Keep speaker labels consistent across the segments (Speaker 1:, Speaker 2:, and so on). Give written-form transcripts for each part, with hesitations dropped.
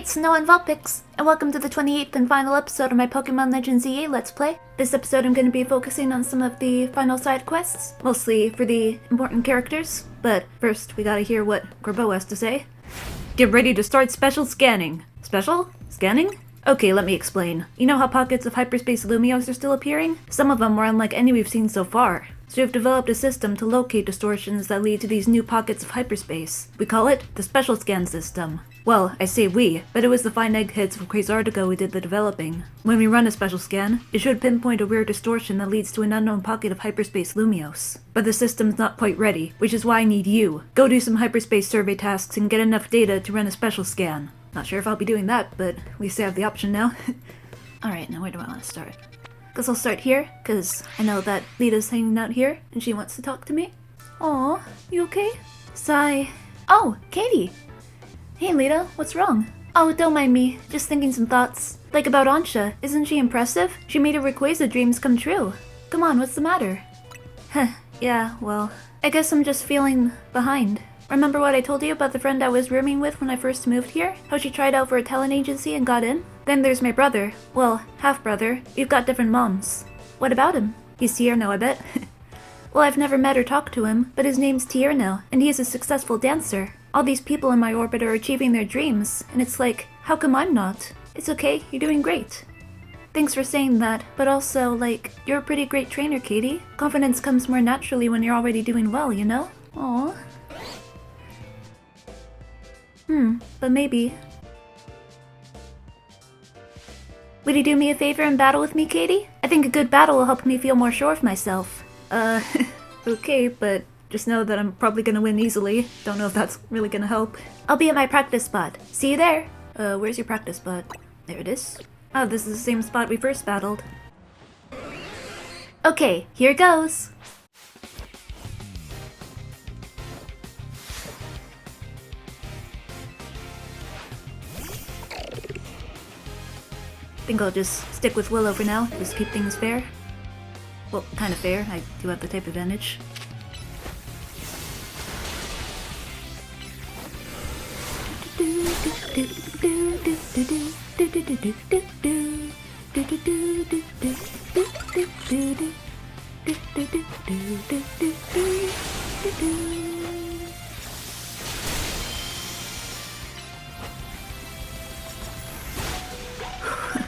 Speaker 1: Alright, Snow and Vulpix, and welcome to the 28th and final episode of my Pokemon Legends EA Let's Play. This episode I'm going to be focusing on some of the final side quests, mostly for the important characters, but first we gotta hear what Urbain has to say. Get ready to start special scanning. Special? Scanning? Okay, let me explain. You know how pockets of hyperspace Lumiose are still appearing? Some of them were unlike any we've seen so far. So we've developed a system to locate distortions that lead to these new pockets of hyperspace. We call it the Special Scan System. Well, I say we, but it was the fine eggheads from Quasardigo who did the developing. When we run a special scan, it should pinpoint a weird distortion that leads to an unknown pocket of hyperspace Lumiose. But the system's not quite ready, which is why I need you. Go do some hyperspace survey tasks and get enough data to run a special scan. Not sure if I'll be doing that, but at least I have the option now. Alright, now where do I want to start? Guess I'll start here, cause I know that Lida's hanging out here, and she wants to talk to me. Aw, you okay? Sigh. Oh, Katie! Hey Lida, what's wrong? Oh, don't mind me, just thinking some thoughts. Like about Ansha, isn't she impressive? She made her Rayquaza dreams come true. Come on, what's the matter? Heh, yeah, well, I guess I'm just feeling behind. Remember what I told you about the friend I was rooming with when I first moved here? How she tried out for a talent agency and got in? Then there's my brother. Well, half-brother. We've got different moms. What about him? He's Tierno, I bet. Well, I've never met or talked to him, but his name's Tierno, and he is a successful dancer. All these people in my orbit are achieving their dreams, and it's like, how come I'm not? It's okay, you're doing great. Thanks for saying that, but also, like, you're a pretty great trainer, Katie. Confidence comes more naturally when you're already doing well, you know? Aww. But maybe. Would you do me a favor and battle with me, Katie? I think a good battle will help me feel more sure of myself. Okay, but just know that I'm probably gonna win easily. Don't know if that's really gonna help. I'll be at my practice spot. See you there. Where's your practice spot? There it is. Oh, this is the same spot we first battled. Okay, here goes. I think I'll just stick with Willow for now, just keep things fair. Well, kind of fair, I do have the type advantage.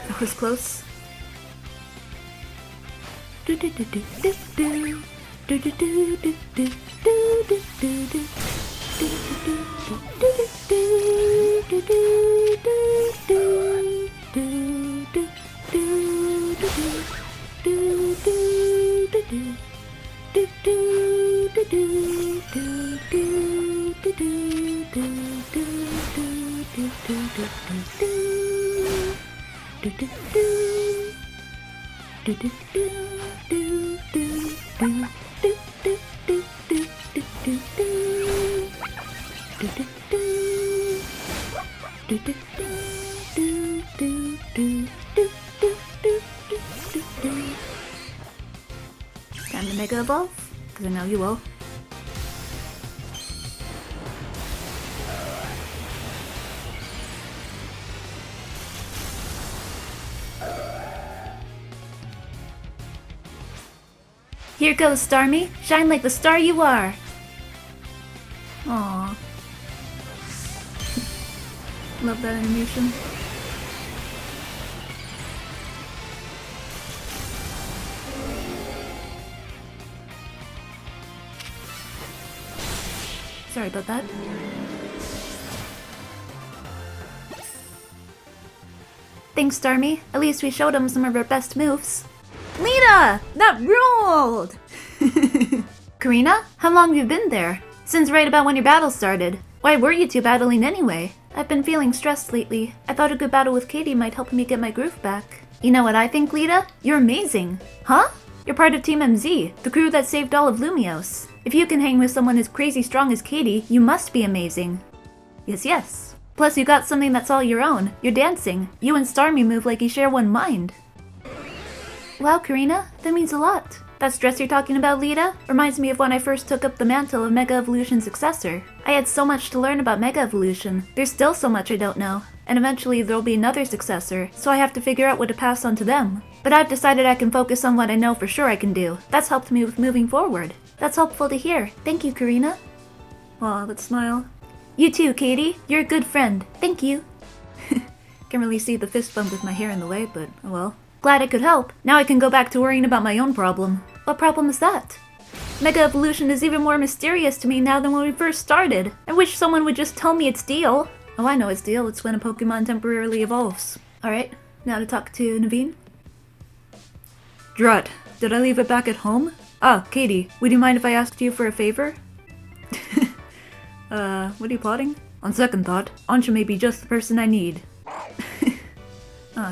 Speaker 1: That was close. Time to Mega Evolve, because I know you will. Here goes, Starmie. Shine like the star you are. Aww. Love that animation. Sorry about that. Thanks, Starmie. At least we showed him some of our best moves. Lida! That ruled! Karina, how long have you been there? Since right about when your battle started. Why were you two battling anyway? I've been feeling stressed lately. I thought a good battle with Katie might help me get my groove back. You know what I think, Lida? You're amazing. Huh? You're part of Team MZ, the crew that saved all of Lumiose. If you can hang with someone as crazy strong as Katie, you must be amazing. Yes, yes. Plus you got something that's all your own. You're dancing. You and Starmie move like you share one mind. Wow, Karina, that means a lot. That stress you're talking about, Lida, reminds me of when I first took up the mantle of Mega Evolution successor. I had so much to learn about Mega Evolution. There's still so much I don't know. and eventually there'll be another successor, so I have to figure out what to pass on to them. But I've decided I can focus on what I know for sure I can do. That's helped me with moving forward. That's helpful to hear. Thank you, Karina. Aw, let's smile. You too, Katie. You're a good friend. Thank you. Can't really see the fist bump with my hair in the way, but oh well. Glad I could help. Now I can go back to worrying about my own problem. What problem is that? Mega Evolution is even more mysterious to me now than when we first started. I wish someone would just tell me its deal. Oh, I know its deal. It's when a Pokemon temporarily evolves. Alright, now to talk to Naveen. Drat, did I leave it back at home? Ah, Katie, would you mind if I asked you for a favor? What are you plotting? On second thought, Ansha may be just the person I need.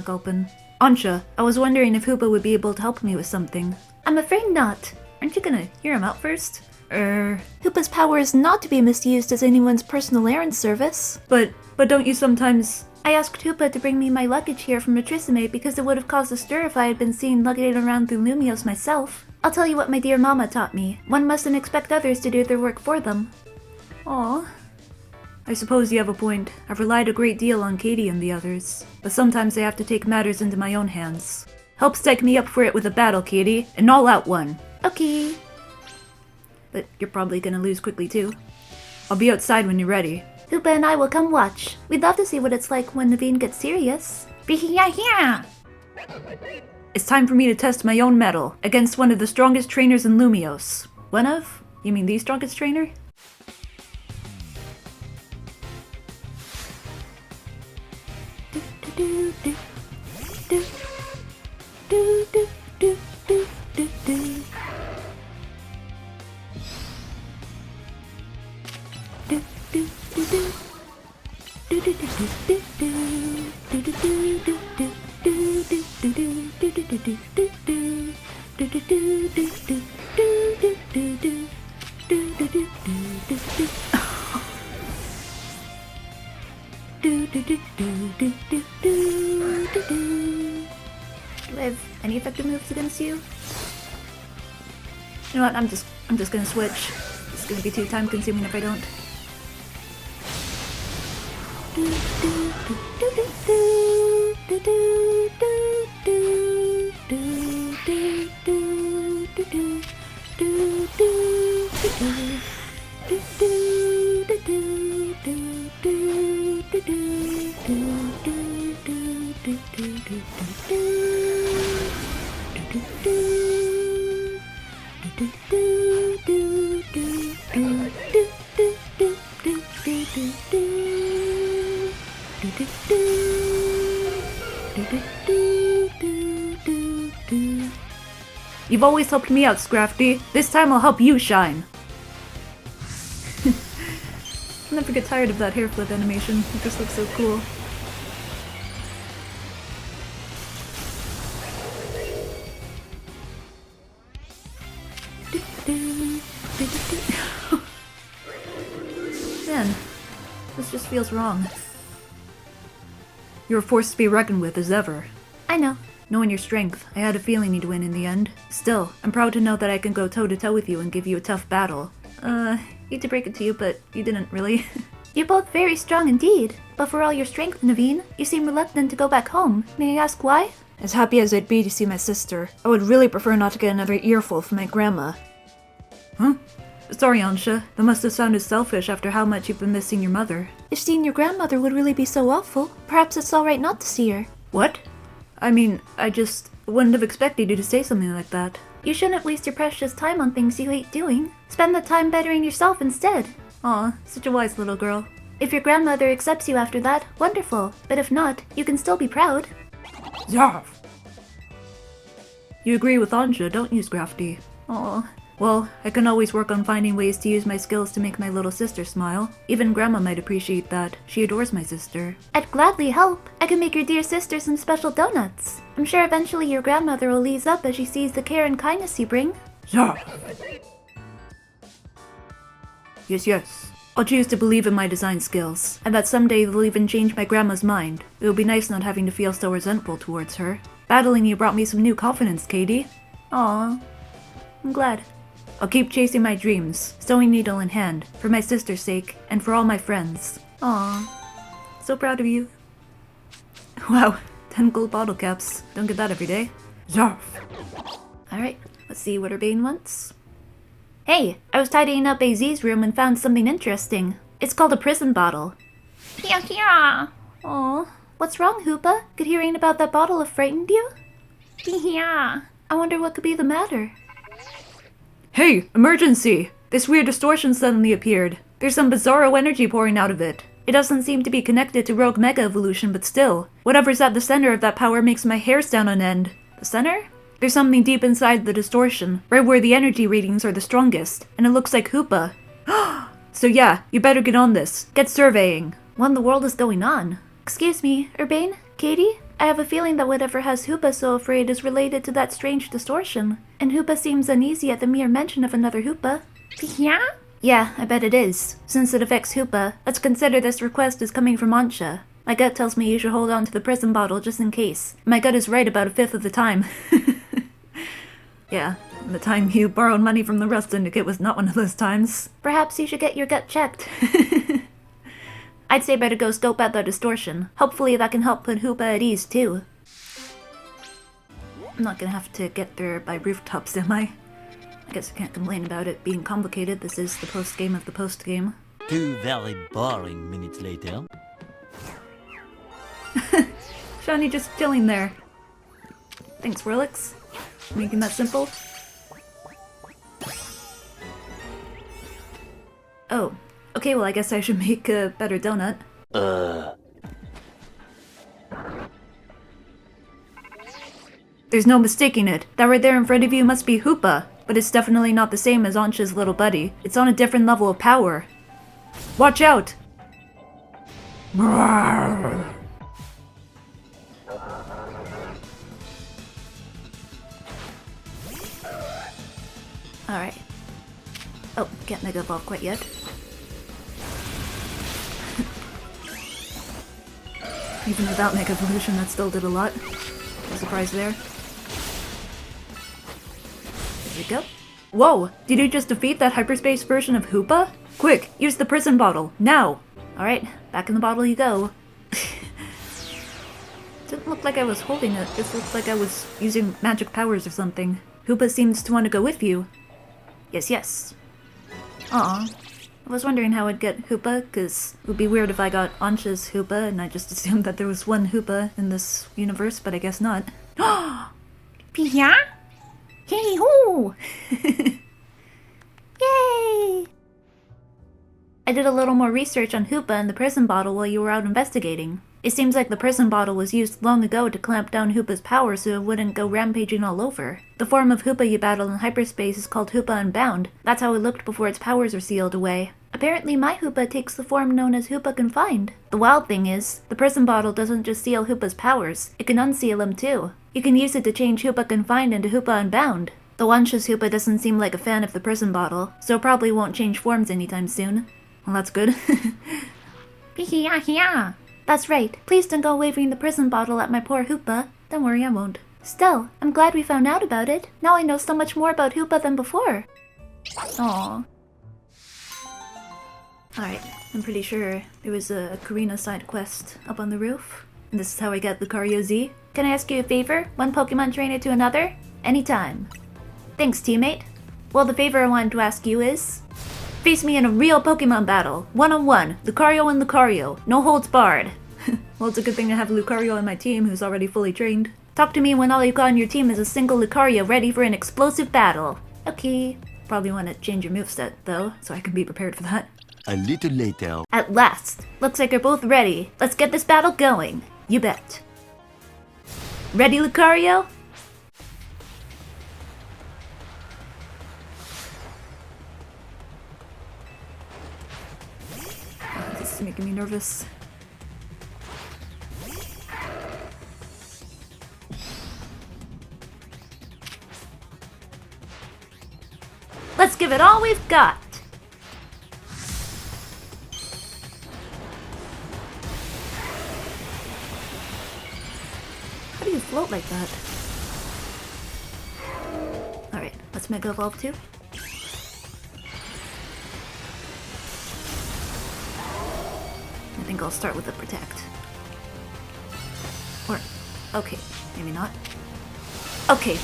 Speaker 1: Gulpin. Ansha, I was wondering if Hoopa would be able to help me with something. I'm afraid not. Aren't you gonna hear him out first? Hoopa's power is not to be misused as anyone's personal errand service. But don't you sometimes... I asked Hoopa to bring me my luggage here from Matrisime because it would have caused a stir if I had been seen lugging around through Lumiose myself. I'll tell you what my dear mama taught me. One mustn't expect others to do their work for them. Aww. I suppose you have a point. I've relied a great deal on Katie and the others, but sometimes I have to take matters into my own hands. Help psych me up for it with a battle, Katie. An all-out one. Okay. But you're probably gonna lose quickly too. I'll be outside when you're ready. Hoopa and I will come watch. We'd love to see what it's like when Naveen gets serious. It's time for me to test my own mettle against one of the strongest trainers in Lumiose. One of? You mean the strongest trainer? Do I have any effective moves against you? You know what, I'm just gonna switch. It's gonna be too time consuming if I don't. You've always helped me out, Scrafty. This time I'll help you shine. I'll never get tired of that hair flip animation. It just looks so cool. Man, this just feels wrong. You're a force to be reckoned with as ever. I know. Knowing your strength, I had a feeling you'd win in the end. Still, I'm proud to know that I can go toe-to-toe with you and give you a tough battle. Hate to break it to you, but you didn't really. You're both very strong indeed. But for all your strength, Naveen, you seem reluctant to go back home. May I ask why? As happy as I'd be to see my sister, I would really prefer not to get another earful from my grandma. Huh? Sorry, Ansha. That must have sounded selfish after how much you've been missing your mother. If seeing your grandmother would really be so awful, perhaps it's alright not to see her. What? I mean, I just wouldn't have expected you to say something like that. You shouldn't waste your precious time on things you hate doing. Spend the time bettering yourself instead. Aw, such a wise little girl. If your grandmother accepts you after that, wonderful. But if not, you can still be proud. Zarf! You agree with Ansha, don't you, Scrafty? Aw. Well, I can always work on finding ways to use my skills to make my little sister smile. Even Grandma might appreciate that. She adores my sister. I'd gladly help. I can make your dear sister some special donuts. I'm sure eventually your grandmother will ease up as she sees the care and kindness you bring. Zarf! Yes. I'll choose to believe in my design skills, and that someday they'll even change my grandma's mind. It'll be nice not having to feel so resentful towards her. Battling you brought me some new confidence, Katie. Aw. I'm glad. I'll keep chasing my dreams, sewing needle in hand, for my sister's sake, and for all my friends. Aw. So proud of you. Wow, 10 gold bottle caps. Don't get that every day. Zarf. Alright, let's see what Urbain wants. Hey, I was tidying up AZ's room and found something interesting. It's called a prison bottle. Yeah. Aw, what's wrong, Hoopa? Could hearing about that bottle have frightened you? Yeah. I wonder what could be the matter. Hey, emergency! This weird distortion suddenly appeared. There's some bizarro energy pouring out of it. It doesn't seem to be connected to Rogue Mega Evolution, but still. Whatever's at the center of that power makes my hair stand on end. The center? There's something deep inside the distortion, right where the energy readings are the strongest, and it looks like Hoopa. So yeah, you better get on this. Get surveying. What in the world is going on? Excuse me, Urbain? Katie? I have a feeling that whatever has Hoopa so afraid is related to that strange distortion, and Hoopa seems uneasy at the mere mention of another Hoopa. Yeah? Yeah, I bet it is. Since it affects Hoopa, let's consider this request is coming from Ansha. My gut tells me you should hold on to the prison bottle just in case. My gut is right about 1/5 of the time. Yeah, the time you borrowed money from the Rust Syndicate was not one of those times. Perhaps you should get your gut checked. I'd say better go scope out the distortion. Hopefully that can help put Hoopa at ease too. I'm not gonna have to get there by rooftops, am I? I guess I can't complain about it being complicated. This is the post-game of the post-game.
Speaker 2: 2 very boring minutes later.
Speaker 1: Shawnee just chilling there. Thanks, Whirlix. Making that simple. Oh. Okay, well I guess I should make a better donut. There's no mistaking it. That right there in front of you must be Hoopa. But it's definitely not the same as Ansha's little buddy. It's on a different level of power. Watch out! Alright. Oh, can't Mega Evolve quite yet. Even without Mega Evolution, that still did a lot. No surprise there. There we go. Whoa! Did you just defeat that hyperspace version of Hoopa? Quick, use the prison bottle, now! Alright, back in the bottle you go. Didn't look like I was holding it, just looked like I was using magic powers or something. Hoopa seems to want to go with you. Yes. Aw. I was wondering how I'd get Hoopa, cause it would be weird if I got Ansha's Hoopa and I just assumed that there was one Hoopa in this universe, but I guess not. Yeah? Hey hoo! Yay! I did a little more research on Hoopa and the prison bottle while you were out investigating. It seems like the prison bottle was used long ago to clamp down Hoopa's power so it wouldn't go rampaging all over. The form of Hoopa you battle in hyperspace is called Hoopa Unbound. That's how it looked before its powers were sealed away. Apparently my Hoopa takes the form known as Hoopa Confined. The wild thing is, the prison bottle doesn't just seal Hoopa's powers, it can unseal them too. You can use it to change Hoopa Confined into Hoopa Unbound. The Ansha's Hoopa doesn't seem like a fan of the prison bottle, so it probably won't change forms anytime soon. Well, that's good. Yeah. That's right. Please don't go waving the prison bottle at my poor Hoopa. Don't worry, I won't. Still, I'm glad we found out about it. Now I know so much more about Hoopa than before. Aww. Alright, I'm pretty sure there was a Karina side quest up on the roof. And this is how I get Lucario Z. Can I ask you a favor? One Pokemon trainer to another? Anytime. Thanks, teammate. Well, the favor I wanted to ask you is... face me in a real Pokemon battle. 1-on-1. Lucario and Lucario. No holds barred. Well, it's a good thing to have Lucario on my team who's already fully trained. Talk to me when all you've got on your team is a single Lucario ready for an explosive battle. Okay. Probably want to change your moveset, though, so I can be prepared for that.
Speaker 2: A little later.
Speaker 1: At last. Looks like you're both ready. Let's get this battle going. You bet. Ready, Lucario? This is making me nervous. Let's give it all we've got! How do you float like that? Alright, let's Mega Evolve too. I think I'll start with the Protect. Or, okay, maybe not. Okay,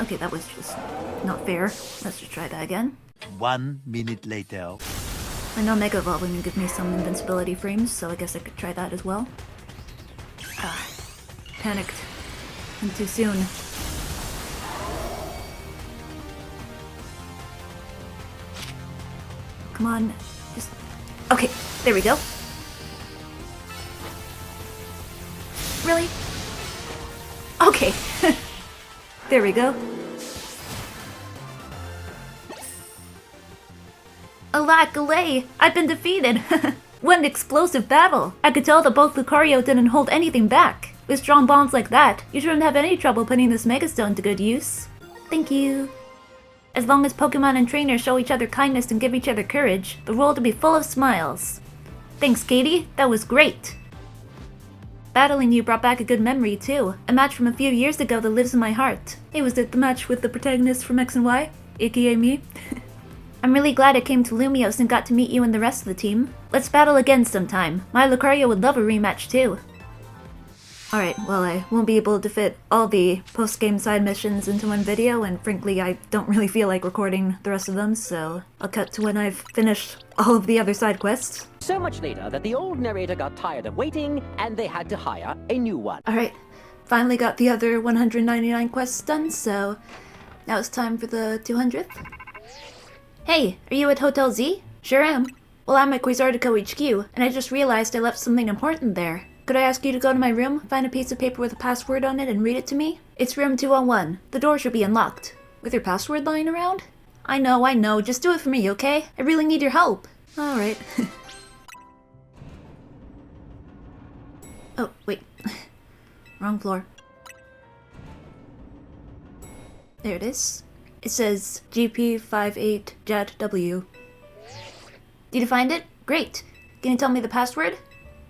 Speaker 1: okay, that was just not fair. Let's just try that again.
Speaker 2: 1 minute later.
Speaker 1: I know Mega Evolving can give me some invincibility frames, so I guess I could try that as well. Panicked. And too soon. Come on, just... Okay, there we go. Really? Okay. There we go. Alack, Alay! I've been defeated! What an explosive battle! I could tell that both Lucario didn't hold anything back. With strong bonds like that, you shouldn't have any trouble putting this Megastone to good use. Thank you. As long as Pokemon and trainers show each other kindness and give each other courage, the world will be full of smiles. Thanks, Katie. That was great. Battling you brought back a good memory, too. A match from a few years ago that lives in my heart. Hey, was it the match with the protagonist from X and Y? AKA me? I'm really glad I came to Lumiose and got to meet you and the rest of the team. Let's battle again sometime. My Lucario would love a rematch, too. Alright, well, I won't be able to fit all the post-game side missions into one video, and frankly, I don't really feel like recording the rest of them, so I'll cut to when I've finished all of the other side quests.
Speaker 3: So much later that the old narrator got tired of waiting, and they had to hire a new one.
Speaker 1: Alright, finally got the other 199 quests done, so now it's time for the 200th. Hey, are you at Hotel Z? Sure am. Well, I'm at Quasartico HQ, and I just realized I left something important there. Could I ask you to go to my room, find a piece of paper with a password on it, and read it to me? It's room 201. The door should be unlocked. With your password lying around? I know. Just do it for me, okay? I really need your help. Alright. Oh, wait. Wrong floor. There it is. It says GP58JATW. Did you find it? Great. Can you tell me the password?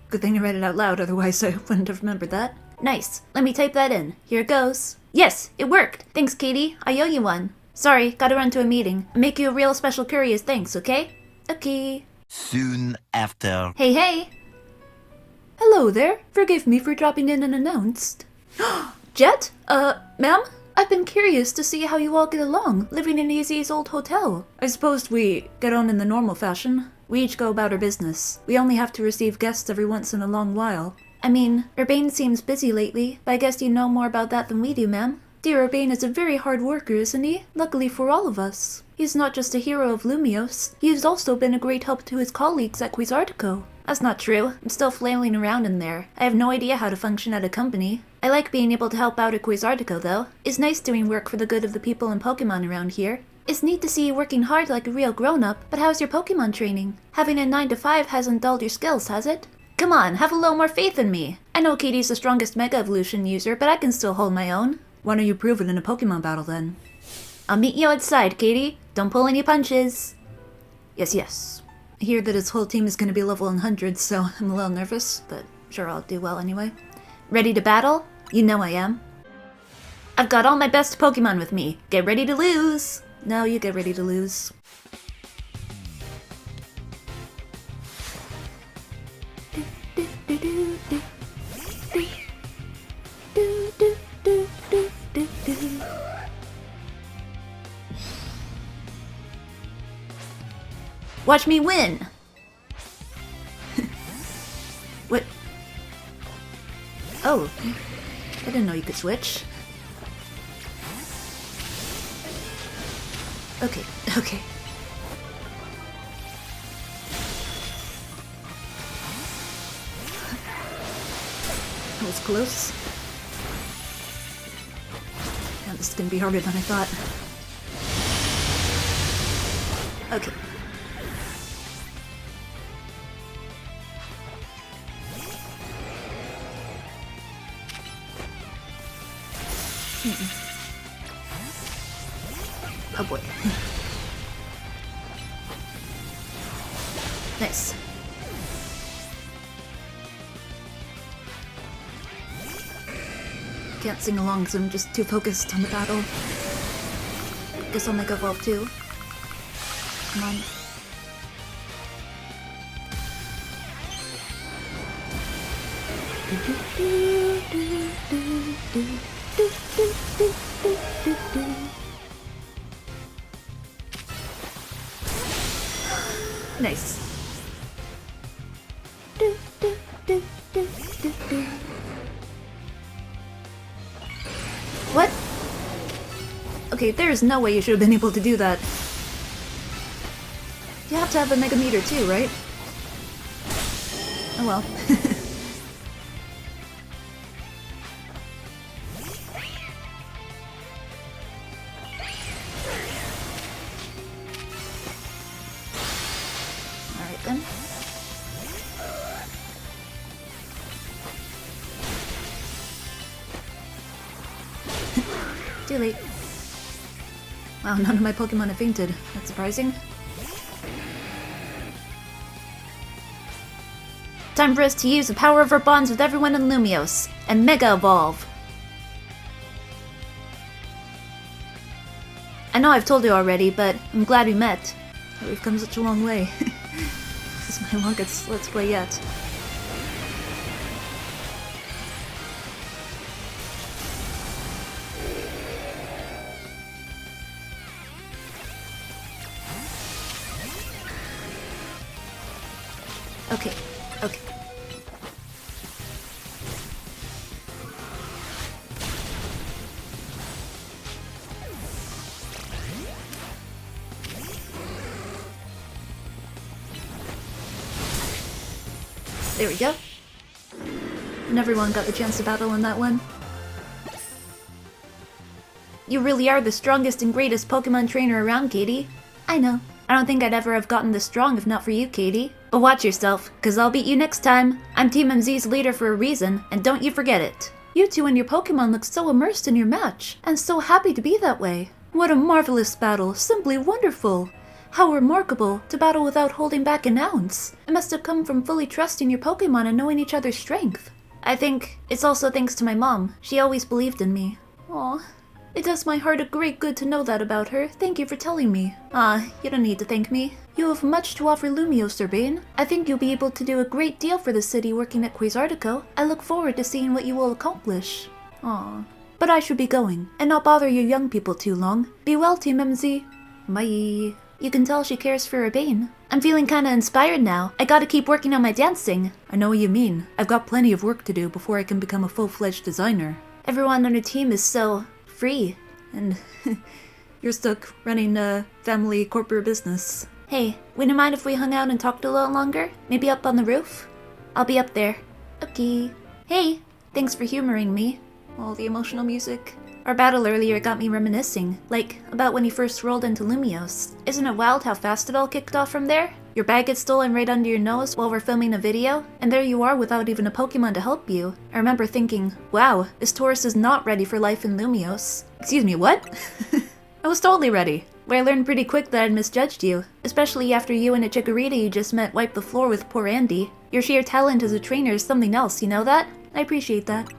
Speaker 1: Good thing to read it out loud, otherwise I wouldn't have remembered that. Nice. Let me type that in. Here it goes. Yes, it worked. Thanks, Katie. I owe you one. Sorry, gotta run to a meeting. I'll make you a real special curry as thanks, okay? Okay.
Speaker 2: Soon after.
Speaker 1: Hey! Hello there. Forgive me for dropping in unannounced. Jet? Ma'am? I've been curious to see how you all get along, living in Easy's old hotel. I suppose we get on in the normal fashion. We each go about our business. We only have to receive guests every once in a long while. I mean, Urbain seems busy lately, but I guess you know more about that than we do, ma'am. Dear Urbain is a very hard worker, isn't he? Luckily for all of us. He's not just a hero of Lumiose, he's also been a great help to his colleagues at Quasartico. That's not true. I'm still flailing around in there. I have no idea how to function at a company. I like being able to help out at Quasartico, though. It's nice doing work for the good of the people and Pokemon around here. It's neat to see you working hard like a real grown-up, but how's your Pokemon training? Having a 9-to-5 hasn't dulled your skills, has it? Come on, have a little more faith in me. I know Katie's the strongest Mega Evolution user, but I can still hold my own. Why don't you prove it in a Pokemon battle, then? I'll meet you outside, Katie. Don't pull any punches. Yes. I hear that his whole team is going to be level 100, so I'm a little nervous, but sure I'll do well anyway. Ready to battle? You know I am. I've got all my best Pokemon with me. Get ready to lose! No, you get ready to lose. Watch me win! What? Oh, I didn't know you could switch. Okay. That was close. Yeah, this is gonna be harder than I thought. Okay. Oh boy. Nice. Can't sing along because I'm just too focused on the battle. Guess I'll make evolve too. Come on. Okay, there's no way you should have been able to do that. You have to have a Mega Meter too, right? Oh well. Alright then. Too late. Wow, none of my Pokemon have fainted. That's surprising. Time for us to use the power of our bonds with everyone in Lumiose and Mega Evolve. I know I've told you already, but I'm glad we met. We've come such a long way. This is my longest Let's Play yet. Okay, okay. There we go. And everyone got the chance to battle in that one. You really are the strongest and greatest Pokemon trainer around, Katie. I know. I don't think I'd ever have gotten this strong if not for you, Katie. But watch yourself, cause I'll beat you next time. I'm Team MZ's leader for a reason, and don't you forget it. You two and your Pokemon look so immersed in your match, and so happy to be that way. What a marvelous battle, simply wonderful. How remarkable, to battle without holding back an ounce. It must have come from fully trusting your Pokemon and knowing each other's strength. I think it's also thanks to my mom. She always believed in me. Aw. It does my heart a great good to know that about her. Thank you for telling me. You don't need to thank me. You have much to offer Lumiose, Urbain. I think you'll be able to do a great deal for the city working at Quasartico. I look forward to seeing what you will accomplish. Aw. But I should be going, and not bother you young people too long. Be well, Team MZ. Bye. You can tell she cares for Urbain. I'm feeling kinda inspired now. I gotta keep working on my dancing. I know what you mean. I've got plenty of work to do before I can become a full-fledged designer. Everyone on her team is so free, and you're stuck running a family corporate business. Hey, wouldn't mind if we hung out and talked a little longer? Maybe up on the roof? I'll be up there. Okay. Hey, thanks for humoring me. All the emotional music. Our battle earlier got me reminiscing, like, about when you first rolled into Lumiose. Isn't it wild how fast it all kicked off from there? Your bag gets stolen right under your nose while we're filming a video, and there you are without even a Pokemon to help you. I remember thinking, wow, this Taurus is not ready for life in Lumiose. Excuse me, what? I was totally ready. But I learned pretty quick that I'd misjudged you, especially after you and a Chikorita you just met wiped the floor with poor Andy. Your sheer talent as a trainer is something else, you know that? I appreciate that.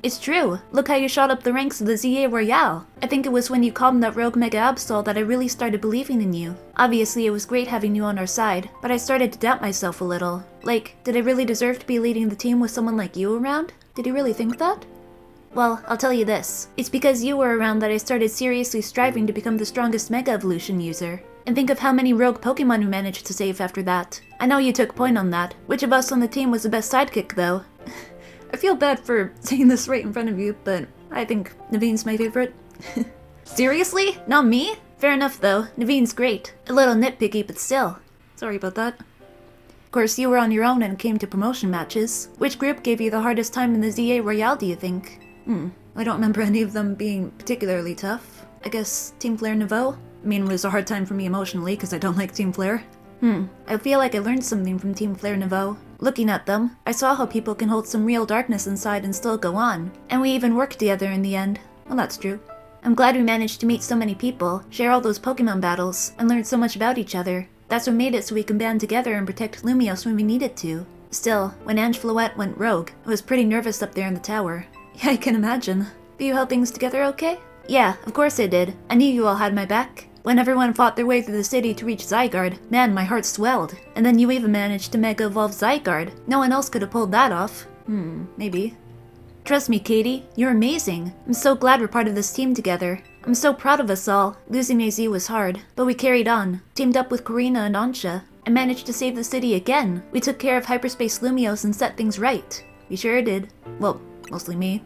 Speaker 1: It's true. Look how you shot up the ranks of the ZA Royale. I think it was when you calmed that rogue Mega Absol that I really started believing in you. Obviously, it was great having you on our side, but I started to doubt myself a little. Like, did I really deserve to be leading the team with someone like you around? Did you really think that? Well, I'll tell you this. It's because you were around that I started seriously striving to become the strongest Mega Evolution user. And think of how many rogue Pokemon we managed to save after that. I know you took point on that. Which of us on the team was the best sidekick, though? I feel bad for saying this right in front of you, but I think Naveen's my favorite. Seriously? Not me? Fair enough though, Naveen's great. A little nitpicky, but still. Sorry about that. Of course, you were on your own and came to promotion matches. Which group gave you the hardest time in the ZA Royale, do you think? I don't remember any of them being particularly tough. I guess Team Flare Nouveau? I mean, it was a hard time for me emotionally because I don't like Team Flare. I feel like I learned something from Team Flare Nouveau. Looking at them, I saw how people can hold some real darkness inside and still go on. And we even worked together in the end. Well, that's true. I'm glad we managed to meet so many people, share all those Pokemon battles, and learn so much about each other. That's what made it so we can band together and protect Lumiose when we needed to. Still, when Ange Floette went rogue, I was pretty nervous up there in the tower. Yeah, I can imagine. But you held things together okay? Yeah, of course I did. I knew you all had my back. When everyone fought their way through the city to reach Zygarde, man, my heart swelled. And then you even managed to Mega Evolve Zygarde. No one else could have pulled that off. Maybe. Trust me, Katie, you're amazing. I'm so glad we're part of this team together. I'm so proud of us all. Losing AZ was hard, but we carried on. Teamed up with Karina and Ansha, and managed to save the city again. We took care of Hyperspace Lumiose and set things right. We sure did. Well, mostly me.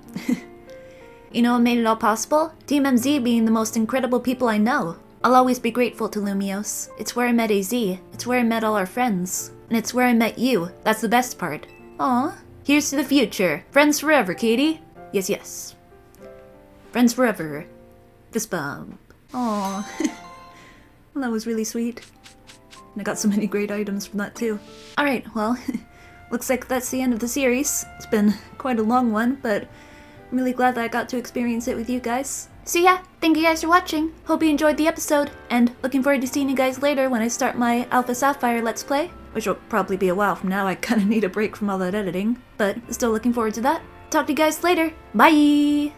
Speaker 1: You know what made it all possible? Team MZ being the most incredible people I know. I'll always be grateful to Lumiose. It's where I met AZ. It's where I met all our friends. And it's where I met you. That's the best part. Aw. Here's to the future. Friends forever, Katie. Yes, yes. Friends forever. Fist bump. Aw. Well, that was really sweet. And I got so many great items from that too. Alright, well, looks like that's the end of the series. It's been quite a long one, but I'm really glad that I got to experience it with you guys. So yeah, thank you guys for watching. Hope you enjoyed the episode, and looking forward to seeing you guys later when I start my Alpha Sapphire Let's Play, which will probably be a while from now. I kinda need a break from all that editing, but still looking forward to that. Talk to you guys later. Bye!